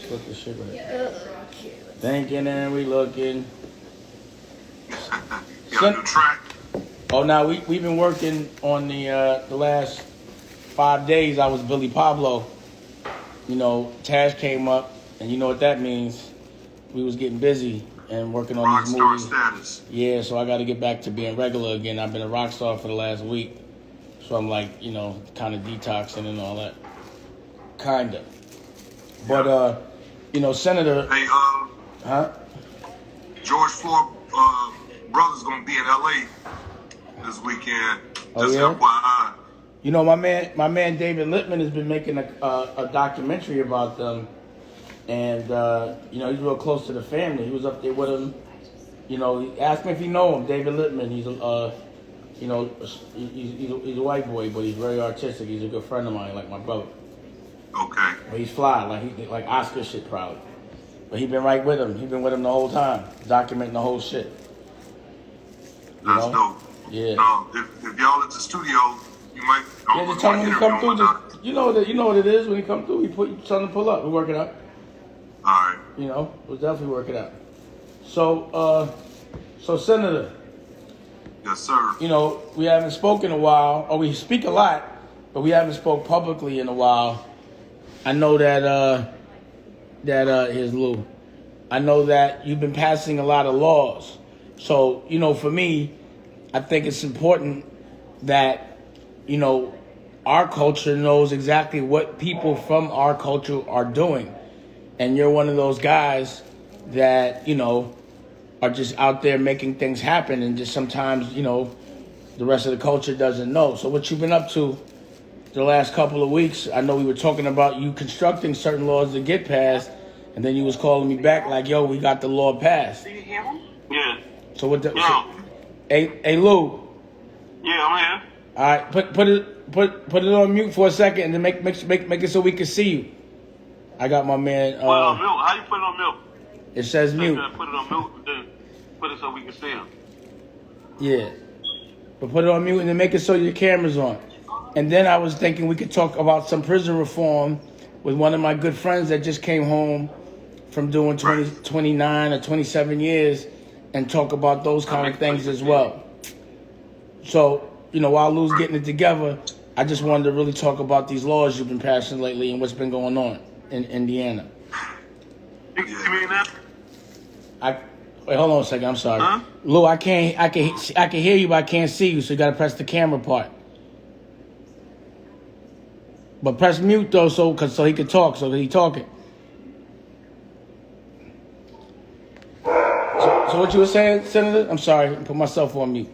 Put the shit right. Thinking and we looking. You got a new track? Oh, now we've been working on the last 5 days. I was Billy Pablo. You know, Tash came up, and you know what that means. We was getting busy and working on these movies. Rockstar status. Yeah, so I got to get back to being regular again. I've been a rock star for the last week, so I'm like, you know, kind of detoxing and all that. Kinda. But you know, Senator. Hey, huh? George Floyd brother's gonna be in LA this weekend. Oh, Just yeah? FYI. You know, my man David Lipman has been making a documentary about them, and you know, he's real close to the family. He was up there with him. You know, ask me if you know him, David Lipman. He's you know, he's a white boy, but he's very artistic. He's a good friend of mine, like my brother. Okay. But he's fly, like Oscar shit probably. But he been right with him. He been with him the whole time, documenting the whole shit. That's dope. Yeah. If y'all at the studio, you might. Yeah, just tell him when he come through. Just, you know what it is when he come through. Tell him to pull up. We work it out. All right. You know, we'll definitely work it out. So Senator. Yes, sir. You know, we haven't spoken in a while, or we speak a lot, but we haven't spoke publicly in a while. I know that here's Lou. I know that you've been passing a lot of laws. So, you know, for me, I think it's important that, you know, our culture knows exactly what people from our culture are doing. And you're one of those guys that, you know, are just out there making things happen, and just sometimes, you know, the rest of the culture doesn't know. So what you've been up to the last couple of weeks, I know we were talking about you constructing certain laws to get passed, and then you was calling me back like, yo, we got the law passed. Yeah. So what the... So, hey, Lou. Yeah, I'm here. All right, put it on mute for a second, and then make it so we can see you. I got my man... Put it on mute. How you put it on mute? It says mute. Put it on mute, then put it so we can see him. Yeah. But put it on mute and then make it so your camera's on. And then I was thinking we could talk about some prison reform with one of my good friends that just came home from doing 29 or 27 years, and talk about those kind of things as well. So, you know, while Lou's getting it together, I just wanted to really talk about these laws you've been passing lately and what's been going on in Indiana. You mean that? Wait, hold on a second. I'm sorry, huh? Lou. I can hear you, but I can't see you. So you got to press the camera part. But press mute though, so he can talk. So that he talking. So what you were saying, Senator? I'm sorry. I put myself on mute.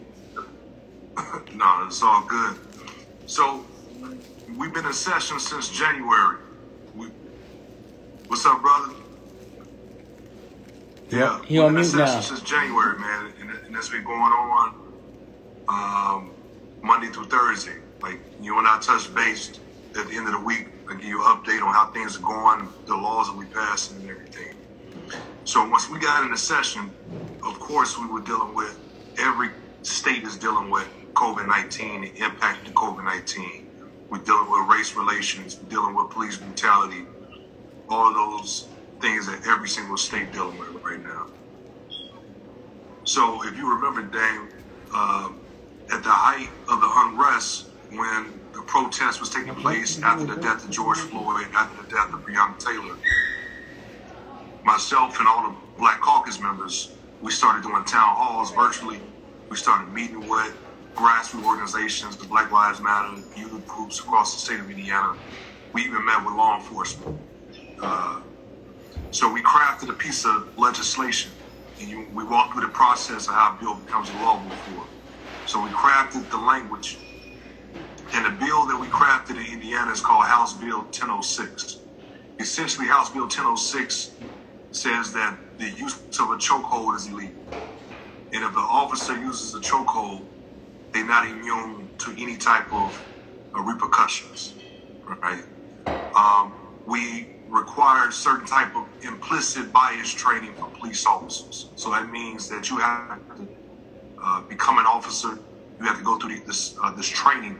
No, it's all good. So we've been in session since January. What's up, brother? Yeah, he on mute now. Since January, man, and that's been going on Monday through Thursday. Like, you and I touched base at the end of the week. I give you an update on how things are going, the laws that we passed, and everything. So once we got in the session, of course, we were dealing with, every state is dealing with COVID-19, the impact of COVID-19. We're dealing with race relations, we're dealing with police brutality, all of those things that every single state dealing with right now. So if you remember, Dame, at the height of the unrest, when the protest was taking place after the death of George Floyd, after the death of Breonna Taylor, myself and all the Black Caucus members, we started doing town halls virtually. We started meeting with grassroots organizations, the Black Lives Matter, youth groups across the state of Indiana. We even met with law enforcement. So we crafted a piece of legislation, and we walked through the process of how a bill becomes a law before. So we crafted the language, and the bill that we crafted in Indiana is called House Bill 1006. Essentially, House Bill 1006 says that the use of a chokehold is illegal. And if the officer uses a chokehold, they're not immune to any type of repercussions, right? We required certain type of implicit bias training for police officers. So that means that you have to become an officer. You have to go through this training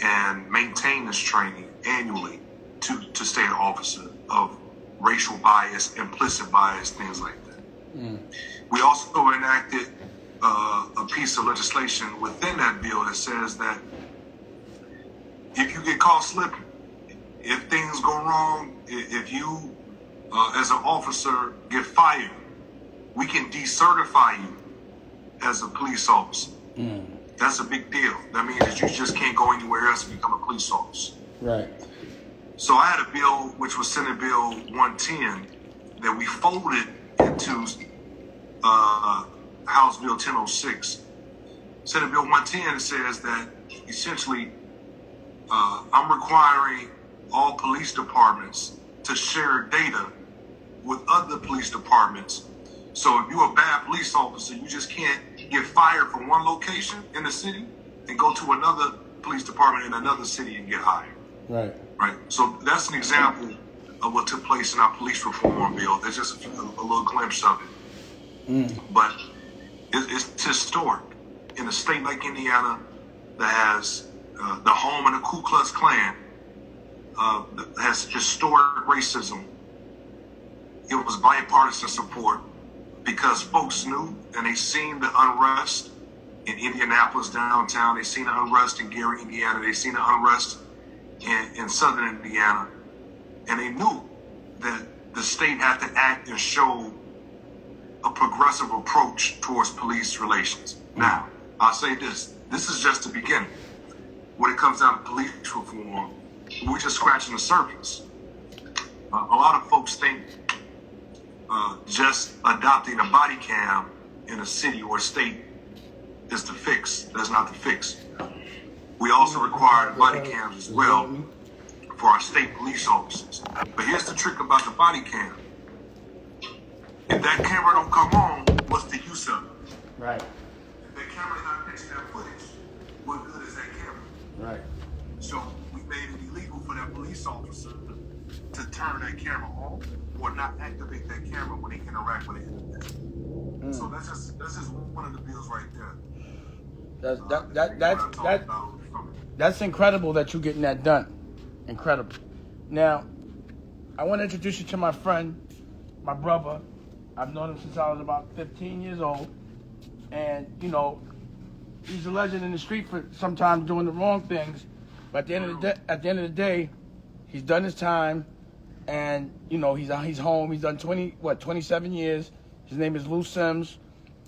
and maintain this training annually to stay an officer of racial bias, implicit bias, things like that. We also enacted a piece of legislation within that bill that says that if you get caught slipping, if things go wrong, if you, as an officer, get fired, we can decertify you as a police officer. That's a big deal. That means that you just can't go anywhere else and become a police officer. Right. So I had a bill, which was Senate Bill 110, that we folded into House Bill 1006. Senate Bill 110 says that essentially I'm requiring all police departments to share data with other police departments. So if you're a bad police officer, you just can't get fired from one location in the city and go to another police department in another city and get hired. Right. Right. So that's an example of what took place in our police reform bill. There's just a little glimpse of it. But it's historic. In a state like Indiana that has the home of the Ku Klux Klan, has historic racism, it was bipartisan support because folks knew and they seen the unrest in Indianapolis downtown. They seen the unrest in Gary, Indiana. They seen the unrest in southern Indiana. And they knew that the state had to act and show a progressive approach towards police relations. Now, I'll say this is just the beginning. When it comes down to police reform, we're just scratching the surface. A lot of folks think just adopting a body cam in a city or state is the fix. That's not the fix. We also require body cams as well for our state police officers. But here's the trick about the body cam. If that camera don't come on, what's the use of it? Right. If that camera not catching that footage, what good is that camera? Right. So we made it illegal for that police officer to turn that camera off or not activate that camera when they interact with it. So that's just one of the bills right there. That's incredible that you're getting that done. Incredible. Now, I want to introduce you to my friend, my brother. I've known him since I was about 15 years old. And, you know, he's a legend in the street for sometimes doing the wrong things. But at the end of the day, he's done his time. And, you know, he's home. He's done 27 years. His name is Lou Sims.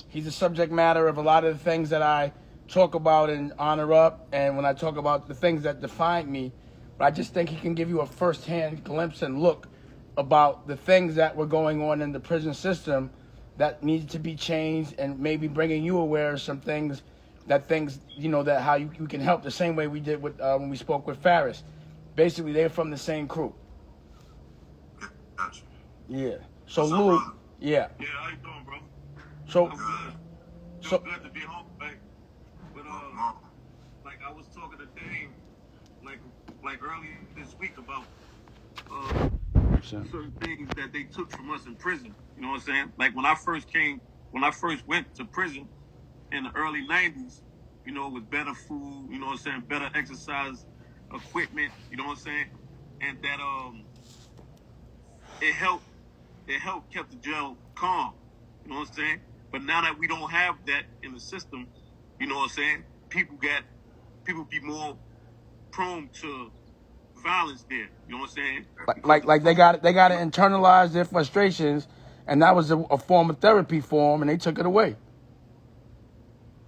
He's the subject matter of a lot of the things that I talk about and honor up. And when I talk about the things that define me, but I just think he can give you a first-hand glimpse and look about the things that were going on in the prison system that needed to be changed, and maybe bringing you aware of some things, you know, that how you can help the same way we did with when we spoke with Faris. Basically, they're from the same crew. Gotcha. Yeah. So Lou, yeah. Yeah, how you doing, bro? So, Feel good to be home, right? But like I was talking to Dave, like earlier this week about certain things that they took from us in prison. You know what I'm saying? Like when I first went to prison in the early 90s, you know, with better food, you know what I'm saying, better exercise equipment, you know what I'm saying? And that it helped kept the jail calm, you know what I'm saying? But now that we don't have that in the system, you know what I'm saying, people be more prone to violence there, you know what I'm saying? Like they got to internalize their frustrations, and that was a form of therapy for them, and they took it away.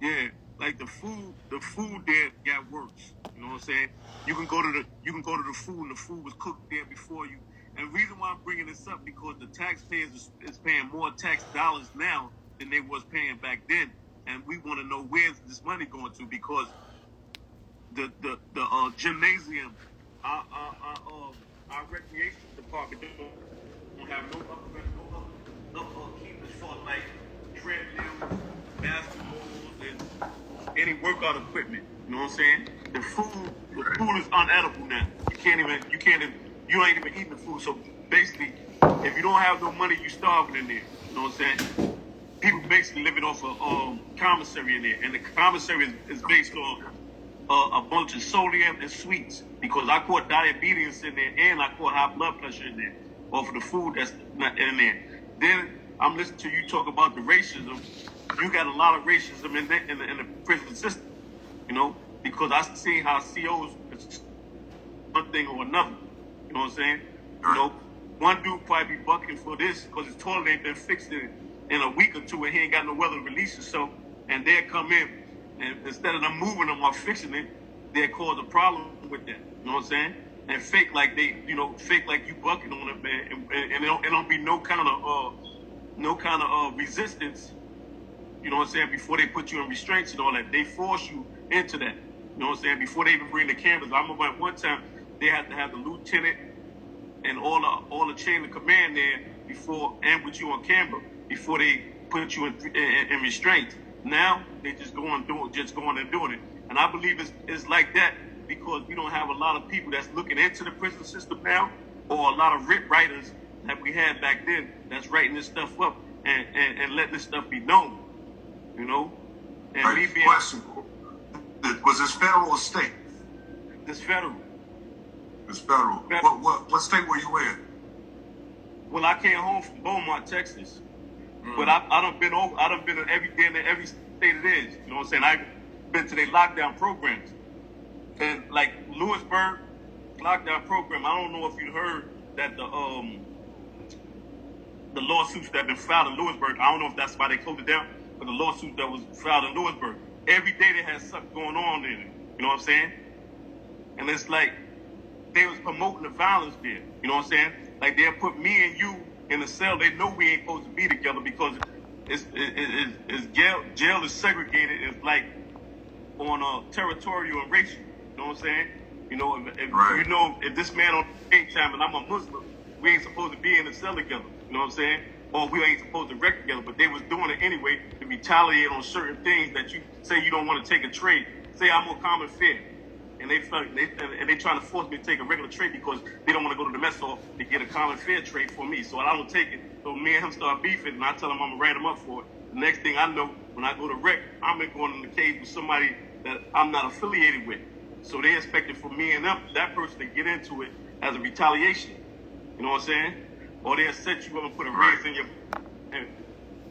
Yeah, like the food there got worse. You know what I'm saying? You can go to the food, and the food was cooked there before you. And the reason why I'm bringing this up because the taxpayers is paying more tax dollars now than they was paying back then, and we want to know where's this money going to because the gymnasium, our recreation department don't have no keepers for like treadmills, basketballs, and any workout equipment. You know what I'm saying? The food is unedible now. You ain't even eating the food. So basically, if you don't have no money, you starving in there. You know what I'm saying? People basically living off of commissary in there, and the commissary is based on a bunch of sodium and sweets because I caught diabetes in there and I caught high blood pressure in there. off of the food that's not in there. Then I'm listening to you talk about the racism. You got a lot of racism in the prison system, you know, because I see how COs is one thing or another. You know what I'm saying? You know, one dude probably be bucking for this because his toilet ain't been fixed in a week or two and he ain't got no weather to release himself, and they'll come in and instead of them moving them or fixing it, they'll cause a problem with that. You know what I'm saying? And fake like fake like you bucking on it, man, and it don't be no kind of resistance. You know what I'm saying? Before they put you in restraints and all that, they force you into that. You know what I'm saying? Before they even bring the cameras. I remember at one time they had to have the lieutenant and all the chain of command there before, and with you on camera before they put you in restraints. Now they just going and doing it. And I believe it's like that because we don't have a lot of people that's looking into the prison system now, or a lot of writers that we had back then that's writing this stuff up and letting this stuff be known. You know? And right. me being Question. Was this federal or state? This federal. It's federal. What state were you in? Well, I came home from Beaumont, Texas. But I done been to every state it is. You know what I'm saying? I've been to their lockdown programs. And like Lewisburg lockdown program, I don't know if you heard that the lawsuits that have been filed in Lewisburg, I don't know if that's why they closed it down, but the lawsuit that was filed in Lewisburg, every day they had something going on in it. You know what I'm saying? And it's like they was promoting the violence there. You know what I'm saying? Like they'll put me and you in a cell. They know we ain't supposed to be together because jail is segregated. It's like on a territorial and racial. You know what I'm saying? You know, Right. you know, if this man on the time and I'm a Muslim, we ain't supposed to be in a cell together. You know what I'm saying? Or we ain't supposed to wreck together. But they was doing it anyway to retaliate on certain things that you say you don't want to take a trade. Say I'm on common fare. And they trying to force me to take a regular trade because they don't want to go to the mess hall to get a common fare trade for me. So I don't take it. So me and him start beefing, and I tell him I'm gonna write him up for it. The next thing I know, when I go to rec, I'm going in the cage with somebody that I'm not affiliated with. So they expected for me and that person to get into it as a retaliation. You know what I'm saying? Or they'll set you up and put a raise in your. And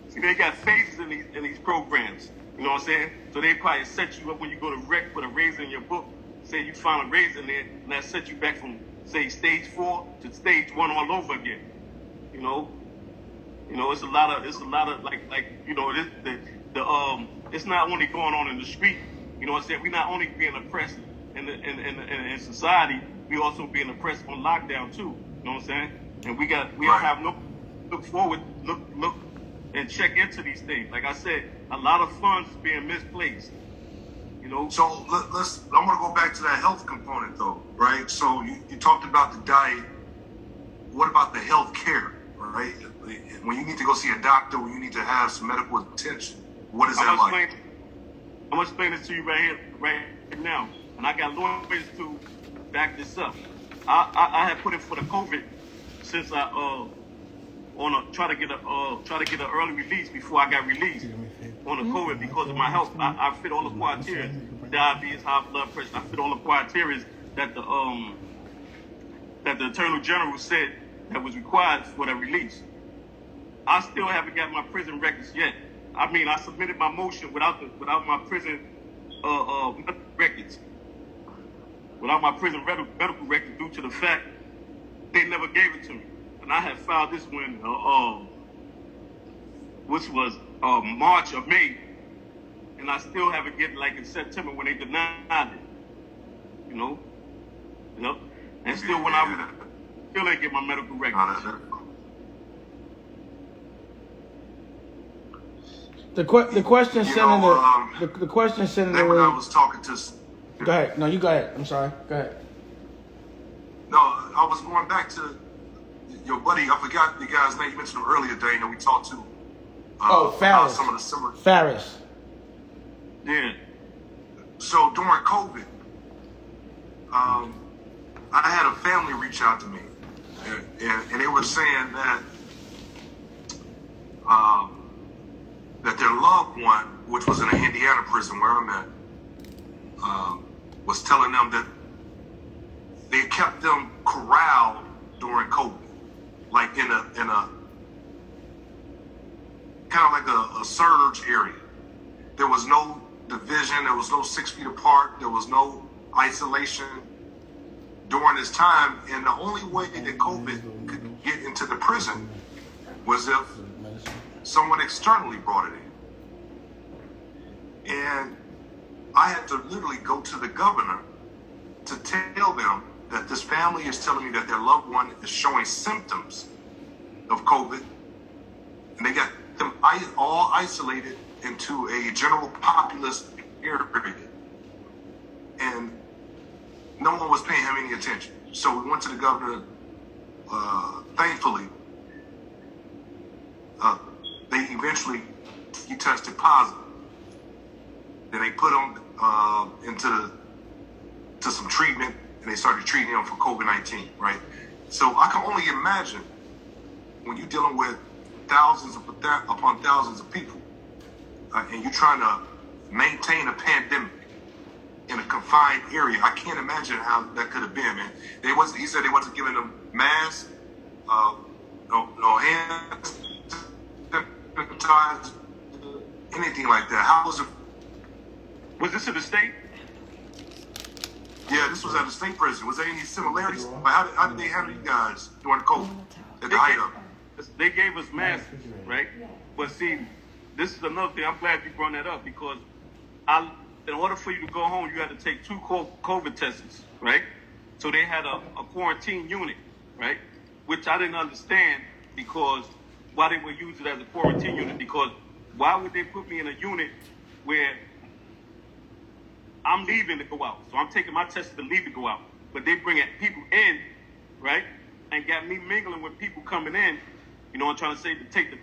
see, they got phases in these programs. You know what I'm saying? So they probably set you up when you go to rec, put a raise in your book. Say you found a raise in there, and that set you back from say stage 4 to stage 1 all over again. You know, it's a lot of like you know, it's not only going on in the street. You know what I'm saying? We're not only being oppressed in society, we also being oppressed on lockdown too. You know what I'm saying? And we don't have no look and check into these things. Like I said, a lot of funds is being misplaced. You know? So I want to go back to that health component though, right? So you talked about the diet. What about the health care, right? When you need to go see a doctor, when you need to have some medical attention, what is that like? I'm going to explain this to you right now. And I got lawyers to back this up. I had put in for the COVID since I try to get an early release before I got released on the COVID because of my health. I fit all the criteria: diabetes, high blood pressure. I fit all the criteria that the Attorney General said that was required for that release. I still haven't got my prison records yet. I mean, I submitted my motion without my prison records, without my prison medical records, due to the fact they never gave it to me. And I had filed this one, which was March or May, and I still haven't get like in September when they denied it. You know, and still when I still ain't get my medical records. The question, Senator. The question, Senator. When I was talking to. Go ahead. No, you go ahead. I'm sorry. Go ahead. No, I was going back to your buddy. I forgot the guy's name. You mentioned him earlier, Dane, that we talked to. Faris. Some of the similar. Faris. Yeah. So during COVID, I had a family reach out to me, and they were saying that that their loved one, which was in an Indiana prison where I'm at, was telling them that they kept them corralled during COVID. like in a kind of like a surge area. There was no division. There was no 6 feet apart. There was no isolation during this time. And the only way that COVID could get into the prison was if someone externally brought it in. And I had to literally go to the governor to tell them that this family is telling me that their loved one is showing symptoms of COVID. And they got them all isolated into a general populous area. And no one was paying him any attention. So we went to the governor. Thankfully, he tested positive. Then they put him into some treatment, and they started treating him for COVID-19, right? So I can only imagine when you're dealing with thousands upon thousands of people, and you're trying to maintain a pandemic in a confined area. I can't imagine how that could have been, man. He said they wasn't giving them masks, no hands, sanitizer, anything like that. How was it? Was this in the state? Yeah, this was at the state prison. Was there any similarities? How did they handle you guys during COVID at the height of it? They gave us masks, right? But see, this is another thing. I'm glad you brought that up because in order for you to go home, you had to take 2 COVID tests, right? So they had a quarantine unit, right? Which I didn't understand because why they would use it as a quarantine unit. Because why would they put me in a unit where I'm leaving to go out? So I'm taking my test to leave to go out. But they bring people in, right? And got me mingling with people coming in, you know what I'm trying to say,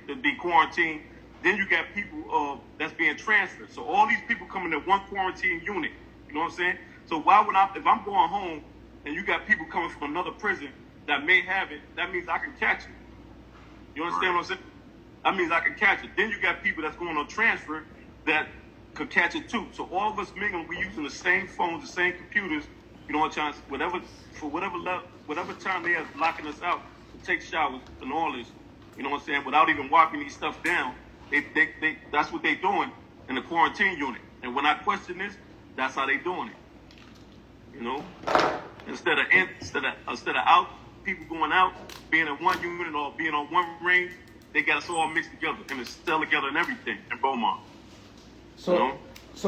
to be quarantined. Then you got people that's being transferred. So all these people coming to one quarantine unit, you know what I'm saying? So why would if I'm going home and you got people coming from another prison that may have it, that means I can catch it. You understand what I'm saying? That means I can catch it. Then you got people that's going on transfer that could catch it too. So all of us mingling, we using the same phones, the same computers, you know what I'm trying to, whatever time they are locking us out to take showers and all this, you know what I'm saying, without even wiping these stuff down. That's what they doing in the quarantine unit. And when I question this, that's how they doing it. You know, instead of out people going out, being in one unit or being on one range, they got us all mixed together and it's still together and everything in Beaumont. So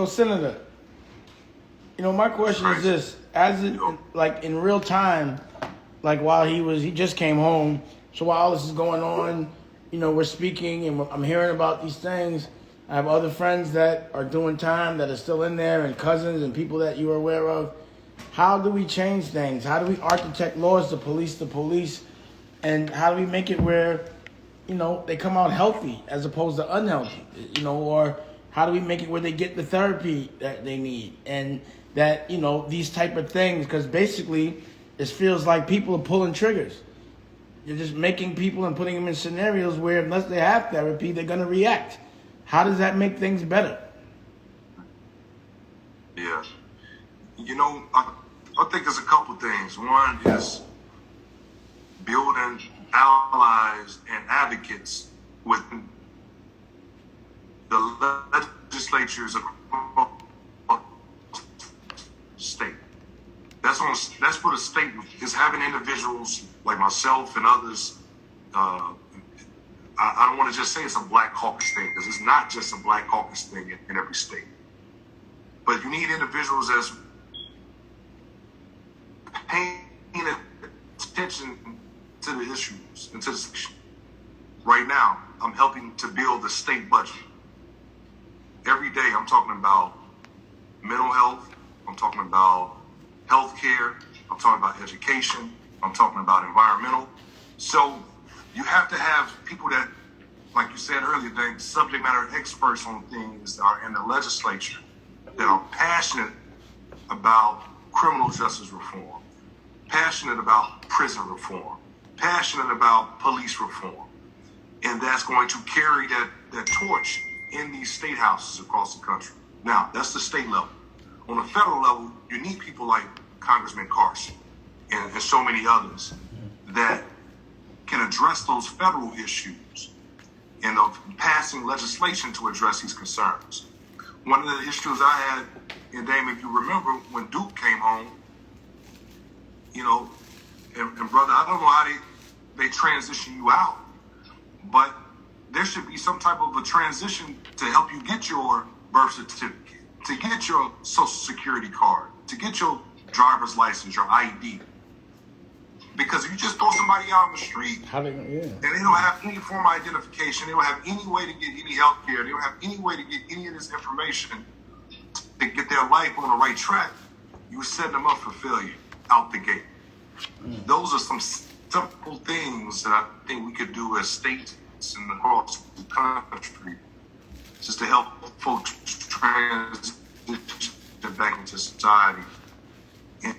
Senator, you know, my question is this: as it like in real time, like while he just came home, so while all this is going on. You know, we're speaking and I'm hearing about these things. I have other friends that are doing time that are still in there and cousins and people that you are aware of. How do we change things? How do we architect laws to police the police? And how do we make it where, you know, they come out healthy as opposed to unhealthy? You know, or how do we make it where they get the therapy that they need? And that, you know, these type of things, because basically it feels like people are pulling triggers. You're just making people and putting them in scenarios where unless they have therapy, they're going to react. How does that make things better? Yeah. You know, I think there's a couple things. One is building allies and advocates with the legislatures across the state. That's for the state, is having individuals like myself and others. I don't want to just say it's a Black Caucus thing, because it's not just a Black Caucus thing in every state. But you need individuals that's paying attention to the issues and to the situation. Right now, I'm helping to build the state budget. Every day, I'm talking about mental health. I'm talking about healthcare. I'm talking about education. I'm talking about environmental. So you have to have people that, like you said earlier, that subject matter experts on things are in the legislature that are passionate about criminal justice reform, passionate about prison reform, passionate about police reform. And that's going to carry that torch in these state houses across the country. Now, that's the state level. On the federal level, you need people like Congressman Carson and so many others that can address those federal issues and of passing legislation to address these concerns. One of the issues I had, and Dame, if you remember, when Duke came home, you know, and brother, I don't know how they transition you out, but there should be some type of a transition to help you get your birth certificate, to get your social security card, to get your driver's license, your ID. Because if you just throw somebody out on the street and they don't have any form of identification, they don't have any way to get any health care, they don't have any way to get any of this information to get their life on the right track, you set them up for failure out the gate. Those are some simple things that I think we could do as states and across the country just to help folks transition back into society. And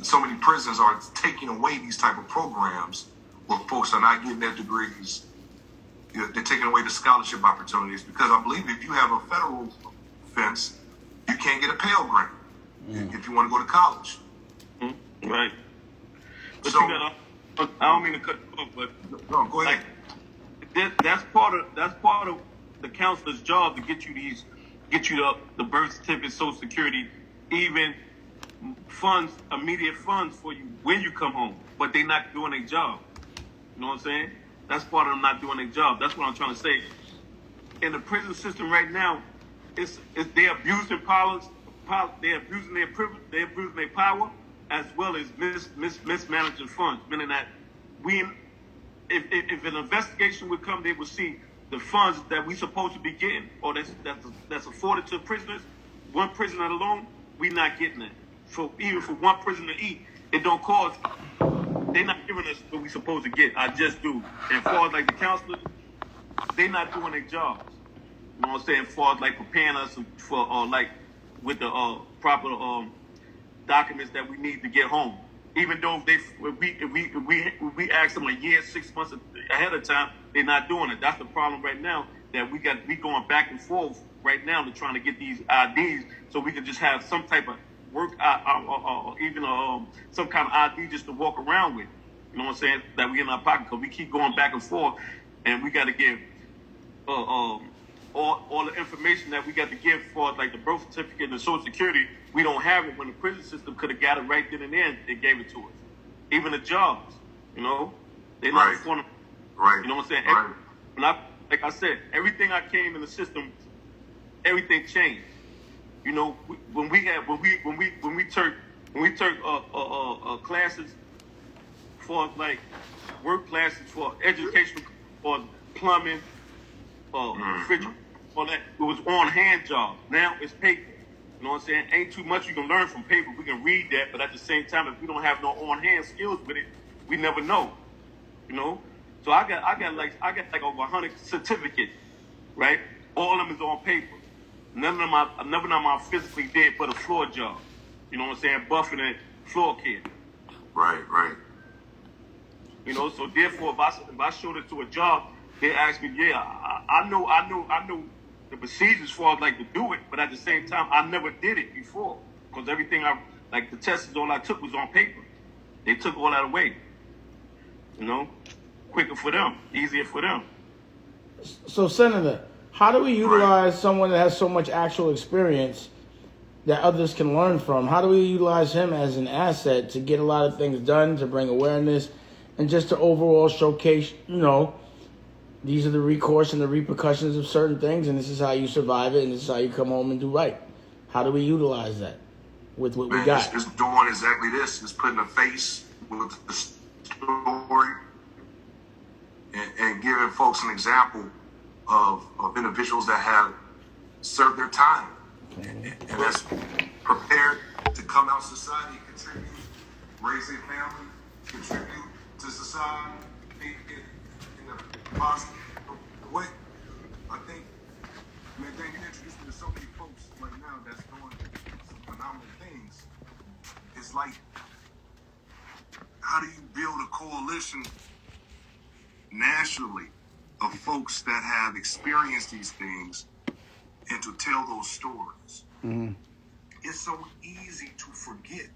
so many prisons are taking away these type of programs where folks are not getting their degrees. They're taking away the scholarship opportunities because I believe if you have a federal offense, you can't get a Pell Grant if you want to go to college. Right. But So, you gotta, I don't mean to cut you off, but no, go ahead. that's part of the counselor's job to get you the birth certificate, Social Security, even funds, immediate funds for you when you come home. But they're not doing their job. You know what I'm saying? That's part of them not doing their job. That's what I'm trying to say. In the prison system right now, it's they're abusing powers. They're abusing their privilege. They're abusing their power, as well as mismanaging funds. Meaning that if an investigation would come, they will see the funds that we supposed to be getting, or that's afforded to prisoners. One prisoner alone, we not getting it. Even for one prisoner to eat, it don't cost. They're not giving us what we supposed to get. I just do. And far as like the counselors, they not doing their jobs. You know what I'm saying? As far as like preparing us for like with the proper documents that we need to get home. Even though if we ask them a year, 6 months ahead of time, they're not doing it. That's the problem right now, that we going back and forth right now to trying to get these IDs so we can just have some type of work or even some kind of ID just to walk around with. You know what I'm saying? That we in our pocket, because we keep going back and forth, and we got to give all the information that we got to give for like the birth certificate and the Social Security. We don't have it when the prison system could have got it right then and there. They gave it to us. Even the jobs, you know, they not informing. Right. You know what I'm saying? Right. Like I said, everything I came in the system, everything changed. You know, when we took classes for like work classes for education, for plumbing, refrigerator, all that, it was on hand jobs. Now it's paper. You know what I'm saying? Ain't too much you can learn from paper. We can read that, but at the same time, if we don't have no on hand skills with it, we never know. You know? So I got like over 100 certificates, right? All of them is on paper. None of them I physically did but a floor job. You know what I'm saying? Buffing and floor care. Right. You know, so therefore, if I showed it to a job, they ask me, yeah, I know the procedures for like to do it, but at the same time, I never did it before, because everything the tests, all I took was on paper. They took all that away. You know, quicker for them, easier for them. So, Senator, how do we utilize someone that has so much actual experience that others can learn from? How do we utilize him as an asset to get a lot of things done, to bring awareness, and just to overall showcase, you know, these are the recourse and the repercussions of certain things, and this is how you survive it, and this is how you come home and do right? How do we utilize that with what we got? It's doing exactly this. It's putting a face with the story and giving folks an example of individuals that have served their time and that's prepared to come out society, contribute, raise a family, contribute to society in a positive way. I think, man, Dan, you introduced me to so many folks right now that's doing some phenomenal things. It's like, how do you build a coalition nationally of folks that have experienced these things and to tell those stories? Mm-hmm. It's so easy to forget.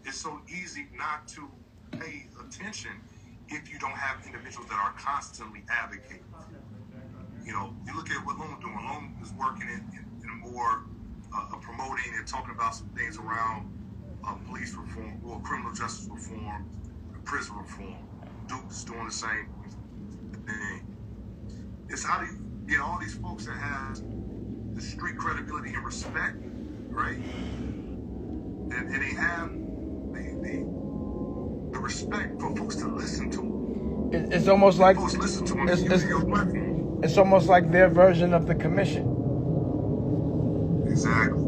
It's so easy not to pay attention if you don't have individuals that are constantly advocating. You know, you look at what Loom doing. Loom is working in more promoting and talking about some things around police reform or criminal justice reform, prison reform. Duke's doing the same thing. It's how do you get all these folks that have the street credibility and respect, right? And they have the respect for folks to listen to them. It's almost like folks listen to them using your platform. It's almost like their version of the commission. Exactly.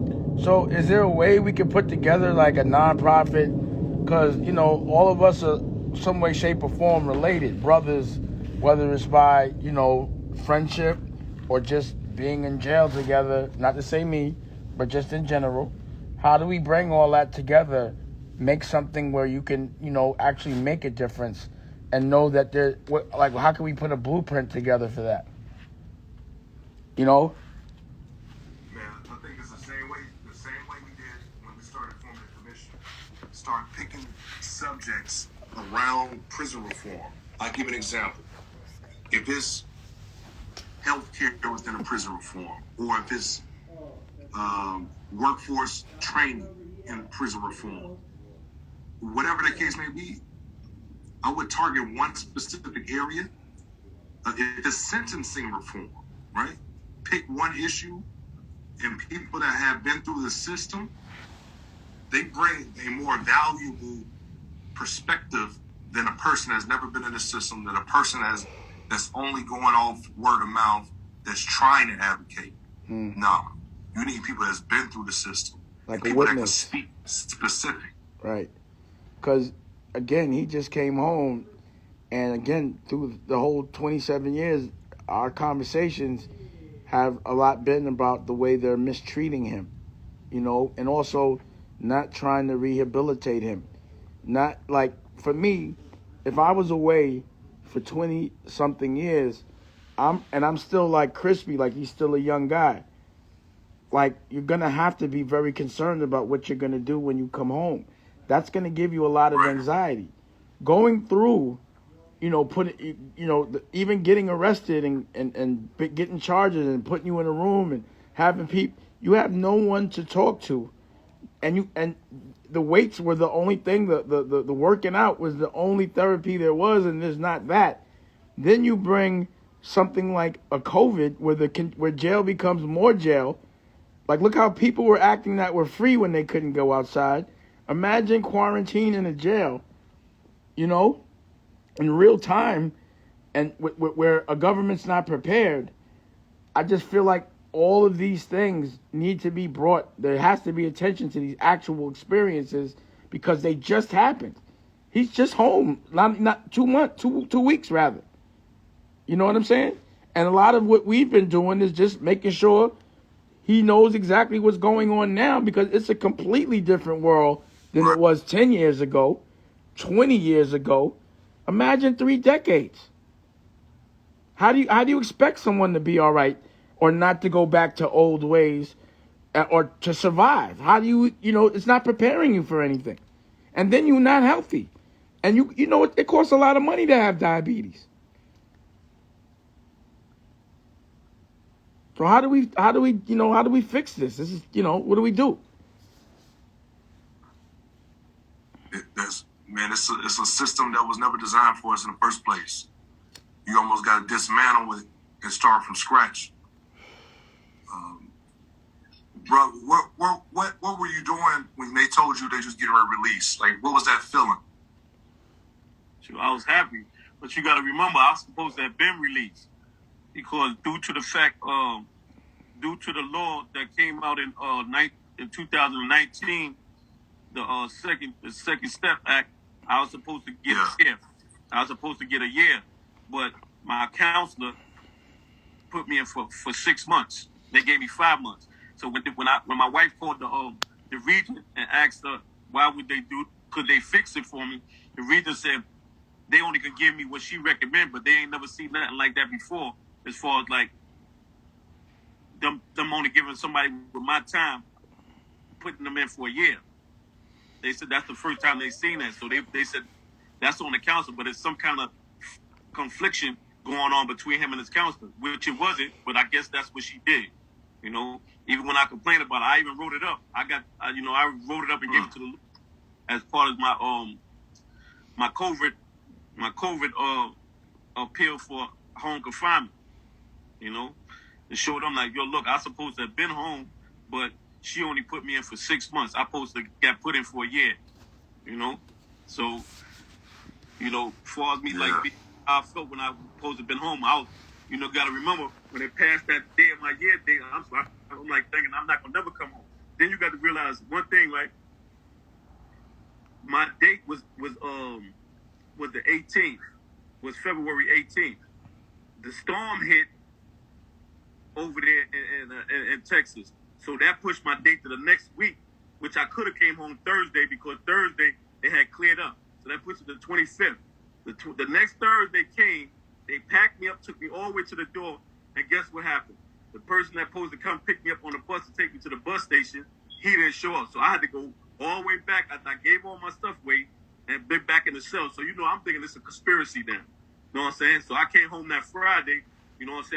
So is there a way we can put together like a nonprofit? Because, you know, all of us are some way, shape, or form related. Brothers, whether it's by, you know, friendship or just being in jail together. Not to say me, but just in general. How do we bring all that together, make something where you can, you know, actually make a difference and know that there, like, how can we put a blueprint together for that? You know? Man, I think it's the same way we did when we started forming the commission. Start picking subjects around prison reform. I'll give an example. If it's healthcare within a prison reform, or if it's workforce training in prison reform, whatever the case may be, I would target one specific area. If it's sentencing reform, right? Pick one issue, and people that have been through the system, they bring a more valuable perspective than a person that's never been in the system, than a person that's only going off word of mouth, that's trying to advocate. No, you need people that's been through the system, like people a that can witness. speak specific. Right. Because, again, he just came home, and again, through the whole 27 years, our conversations have a lot been about the way they're mistreating him, you know, and also not trying to rehabilitate him. Not like, for me, if I was away for 20-something years, I'm still like crispy, like he's still a young guy. Like, you're going to have to be very concerned about what you're going to do when you come home. That's going to give you a lot of anxiety. Going through, you know, even getting arrested and getting charges and putting you in a room and having people, you have no one to talk to. And the weights were the only thing, the working out was the only therapy there was, and there's not that. Then you bring something like a COVID where jail becomes more jail. Like, look how people were acting that were free when they couldn't go outside. Imagine quarantine in a jail, you know, in real time, and where a government's not prepared. I just feel like all of these things need to be brought. There has to be attention to these actual experiences because they just happened. He's just home, not 2 months, 2 weeks rather. You know what I'm saying? And a lot of what we've been doing is just making sure he knows exactly what's going on now, because it's a completely different world than it was 10 years ago, 20 years ago. Imagine 3 decades. How do you expect someone to be all right or not to go back to old ways or to survive? How do you know, it's not preparing you for anything. And then you're not healthy. And you know, it costs a lot of money to have diabetes. So how do we fix this? This is, what do we do? It's a system that was never designed for us in the first place. You almost got to dismantle it and start from scratch. Bro, what were you doing when they told you they just getting ready to release? Like, what was that feeling? I was happy, but you got to remember, I was supposed to have been released because due to the law that came out in 2019, the Second Step Act, I was supposed to get a year. I was supposed to get a year, but my counselor put me in for 6 months. They gave me 5 months. So when my wife called the regent and asked her why would they could they fix it for me, the regent said they only could give me what she recommended, but they ain't never seen nothing like that before. As far as like them only giving somebody with my time, putting them in for a year. They said that's the first time they seen that. So they said That's on the counselor, but it's some kind of confliction going on between him and his counselor, which it wasn't, but I guess that's what she did. You know, even when I complained about it, I even wrote it up. I wrote it up and gave it to the as part of my COVID appeal for home confinement. You know, and showed them like, yo, look, I supposed to have been home, but she only put me in for 6 months. I supposed to get put in for a year. You know, so as far as me like how I felt when I was supposed to have been home, I was, gotta remember when they passed that day of my year day, I'm like thinking I'm not gonna never come home. Then you got to realize one thing, right? My date was the 18th, was February 18th. The storm hit over there in Texas, so that pushed my date to the next week, which I could have came home Thursday because Thursday they had cleared up. So that puts it to the 25th. The next Thursday came, they packed me up, took me all the way to the door, and guess what happened? The person that supposed to come pick me up on the bus to take me to the bus station, he didn't show up. So I had to go all the way back. I gave all my stuff away and been back in the cell. So, I'm thinking it's a conspiracy then. You know what I'm saying? So I came home that Friday,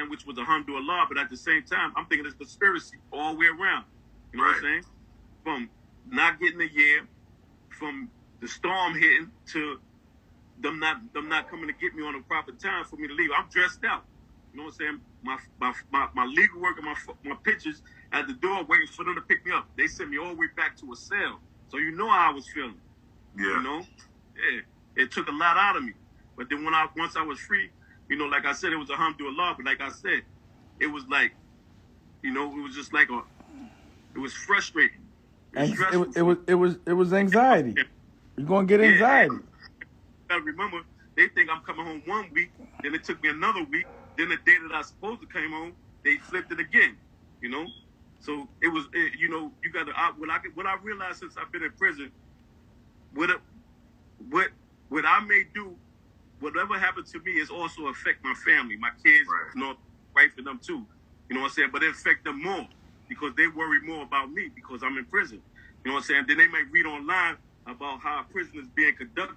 which was alhamdulillah, but at the same time, I'm thinking it's conspiracy all the way around. You know what I'm saying? From not getting a year, from the storm hitting to them not coming to get me on the proper time for me to leave. I'm dressed out. You know what I'm saying? My legal work and my pictures at the door waiting for them to pick me up. They sent me all the way back to a cell. So how I was feeling. Yeah. Yeah. It took a lot out of me. But then once I was free, like I said, it was alhamdulillah. But like I said, it was like, it was just like it was frustrating. It was anxiety. You're gonna get anxiety. I remember, they think I'm coming home 1 week, then it took me another week, then the day that I was supposed to come home, they flipped it again, So it was, you got to, what I realized since I've been in prison, what I may do, whatever happened to me is also affect my family, my kids, wife and them too, you know what I'm saying? But it affect them more because they worry more about me because I'm in prison, you know what I'm saying? Then they may read online about how prison is being conducted,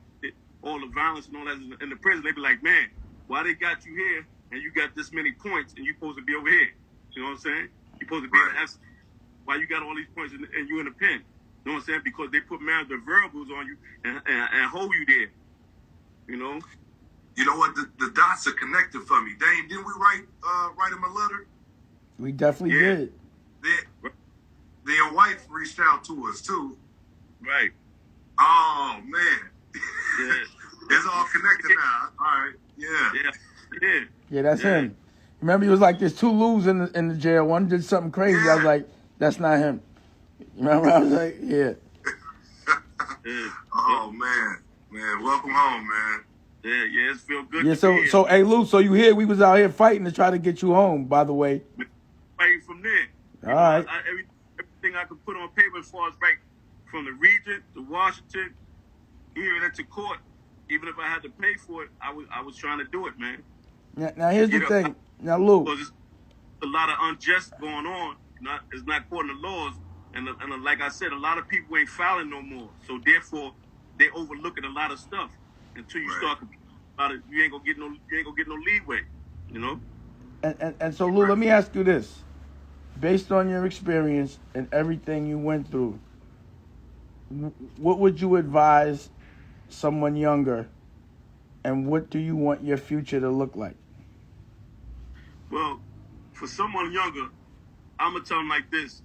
all the violence and all that in the prison. They be like, man, why they got you here and you got this many points and you supposed to be over here? You know what I'm saying? You supposed to be in the S. Why you got all these points and you in the pen? You know what I'm saying? Because they put the variables on you and hold you there. You know? You know what? The dots are connected for me. Dane, didn't we write him a letter? We definitely did. Their wife reached out to us too. Right. Oh man. Yeah. It's all connected now. All right. Yeah. Yeah, that's him. Remember, he was like, there's two Lou's in the jail. One did something crazy. I was like, that's not him. Remember, I was like, yeah. Oh man, welcome home, man. Yeah, it feels good. Yeah, so hey Lou, so you here? We was out here fighting to try to get you home. By the way, fighting from there. All right. Everything I could put on paper as far as right from the region to Washington, even into court. Even if I had to pay for it, I was trying to do it, man. Now here's the thing. Now Lou, there's a lot of unjust going on. It's not according to laws, and like I said, a lot of people ain't filing no more. So therefore, they overlooking a lot of stuff until you start about it. You ain't gonna get no leeway, you know. And so Lou, let me ask you this: based on your experience and everything you went through, what would you advise someone younger, and what do you want your future to look like? Well, for someone younger, I'm gonna tell them like this: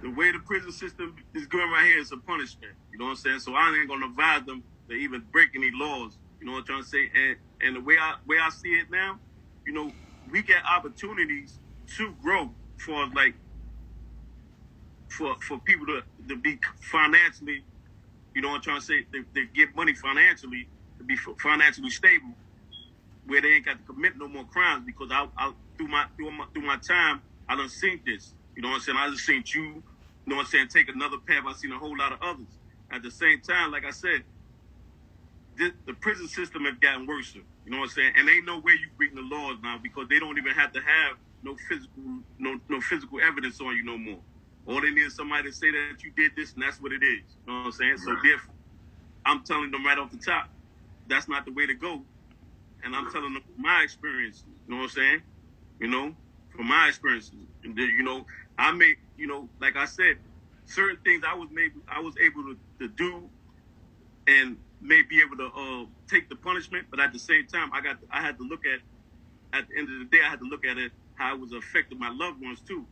the way the prison system is going right here is a punishment. You know what I'm saying? So I ain't gonna advise them to even break any laws. You know what I'm trying to say? And the way I see it now, we get opportunities to grow for like for people to be financially. You know what I'm trying to say? They get money financially to be financially stable, where they ain't got to commit no more crimes. Because I through my time, I done seen this. You know what I'm saying? I just seen you know what I'm saying, take another path. I've seen a whole lot of others. At the same time, like I said, the prison system has gotten worse. You know what I'm saying? And ain't no way you breaking the laws now because they don't even have to have no physical evidence on you no more. All they need is somebody to say that you did this and that's what it is. You know what I'm saying? So therefore, I'm telling them right off the top, that's not the way to go. And I'm telling them my experiences. You know what I'm saying? You know, from my experiences. And then, you know, I made, you know, like I said, certain things I was able to do and may be able to take the punishment, but at the same time, I had to look at the end of the day, I had to look at it how it was affecting my loved ones too.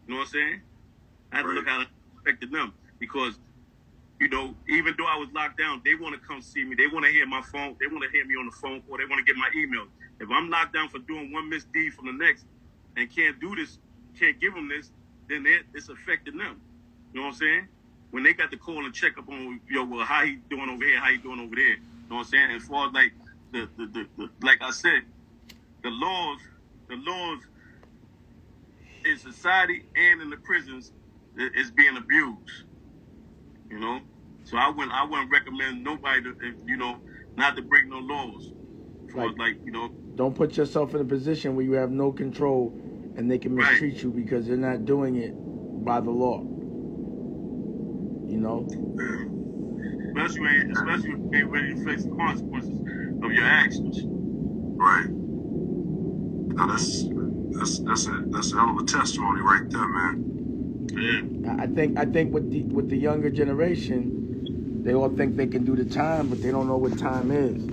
You know what I'm saying? I had to look how it affected them because, you know, even though I was locked down, they want to come see me. They want to hear my phone. They want to hear me on the phone call. They want to get my emails. If I'm locked down for doing one misdeed from the next and can't do this, can't give them this, then it's affecting them. You know what I'm saying? When they got to call and check up on, yo, well, how he doing over here? How you doing over there? You know what I'm saying? As far as like the like I said, the laws in society and in the prisons is being abused. You know, so I wouldn't recommend nobody to, you know, not to break no laws. Like, you know, don't put yourself in a position where you have no control and they can mistreat you because they're not doing it by the law. You know, especially when you ain't ready to face the consequences of your actions. Right. Now that's a hell of a testimony right there, man. Yeah. I think with the younger generation, they all think they can do the time, but they don't know what time is.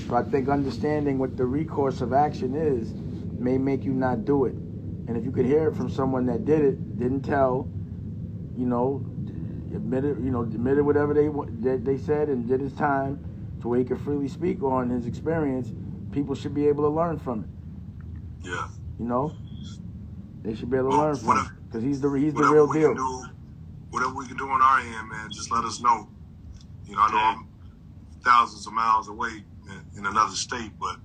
So I think understanding what the recourse of action is may make you not do it. And if you could hear it from someone that did it, didn't tell, you know, admitted whatever they said and did his time to where he could freely speak on his experience, people should be able to learn from it. Yeah. You know, they should be able to learn from it because he's the real deal. Whatever we can do on our end, man, just let us know. You know, I know I'm thousands of miles away in another state, but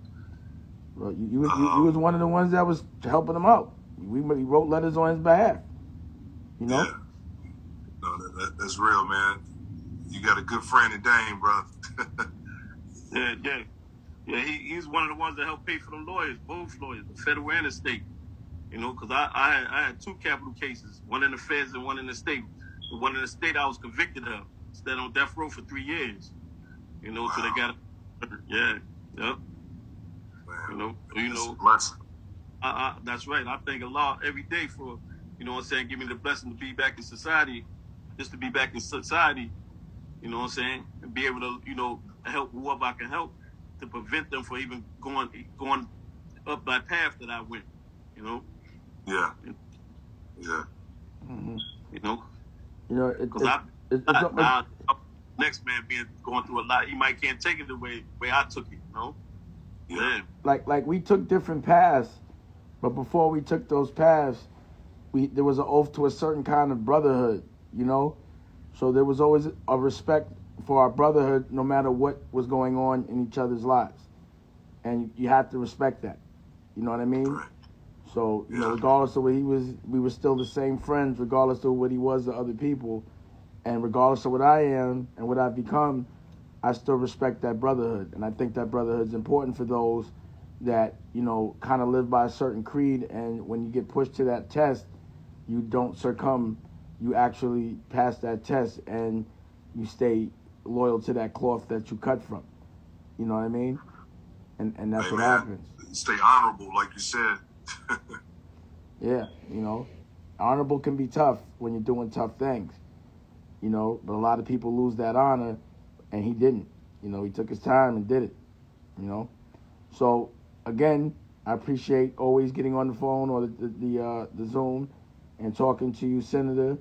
well, you was one of the ones that was helping him out. We wrote letters on his behalf. You know. Yeah. No, that's real, man. You got a good friend in Dane, bro. Yeah. He's one of the ones that helped pay for the lawyers, both lawyers, the federal and the state. You know, because I had two capital cases, one in the feds and one in the state. The one in the state I was convicted of, stayed on death row for 3 years. You know, so they got, yep. Man, you know, that's right. I thank Allah every day for, you know what I'm saying, give me the blessing to be back in society, just to be back in society, you know what I'm saying, and be able to, you know, help whoever I can help to prevent them from even going up that path that I went, you know. Yeah. Mm-hmm. You know. You know, next man going through a lot, he might can't take it the way I took it, you know. Yeah. Like we took different paths, but before we took those paths, there was an oath to a certain kind of brotherhood, you know. So there was always a respect for our brotherhood, no matter what was going on in each other's lives, and you have to respect that. You know what I mean? Right. So, you know, regardless of what he was, we were still the same friends, regardless of what he was to other people. And regardless of what I am and what I've become, I still respect that brotherhood. And I think that brotherhood is important for those that, you know, kind of live by a certain creed. And when you get pushed to that test, you don't succumb. You actually pass that test and you stay loyal to that cloth that you cut from. You know what I mean? And that's what happens. Stay honorable, like you said. Yeah, you know, honorable can be tough when you're doing tough things, you know, but a lot of people lose that honor, and he didn't. You know, he took his time and did it, you know. So, again, I appreciate always getting on the phone or the Zoom and talking to you, Senator.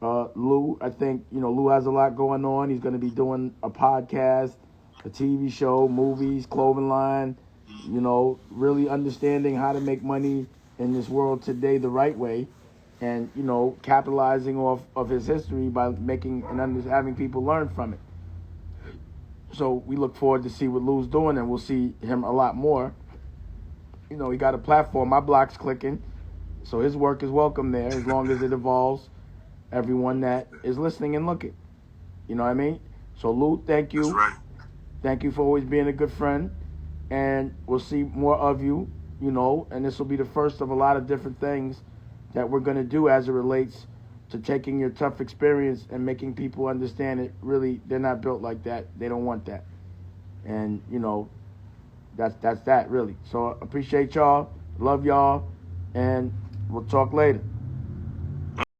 Lou, I think, you know, Lou has a lot going on. He's going to be doing a podcast, a TV show, movies, clothing line, you know, really understanding how to make money in this world today the right way, and, you know, capitalizing off of his history by making and having people learn from it. So we look forward to see what Lou's doing, and we'll see him a lot more. You know, he got a platform. My block's clicking, so his work is welcome there as long as it involves everyone that is listening and looking. You know what I mean? So, Lou, thank you. That's right. Thank you for always being a good friend, and we'll see more of you, you know, and this will be the first of a lot of different things that we're going to do as it relates to taking your tough experience and making people understand it. Really, they're not built like that. They don't want that. And that's that really. So appreciate y'all, love y'all, and we'll talk later.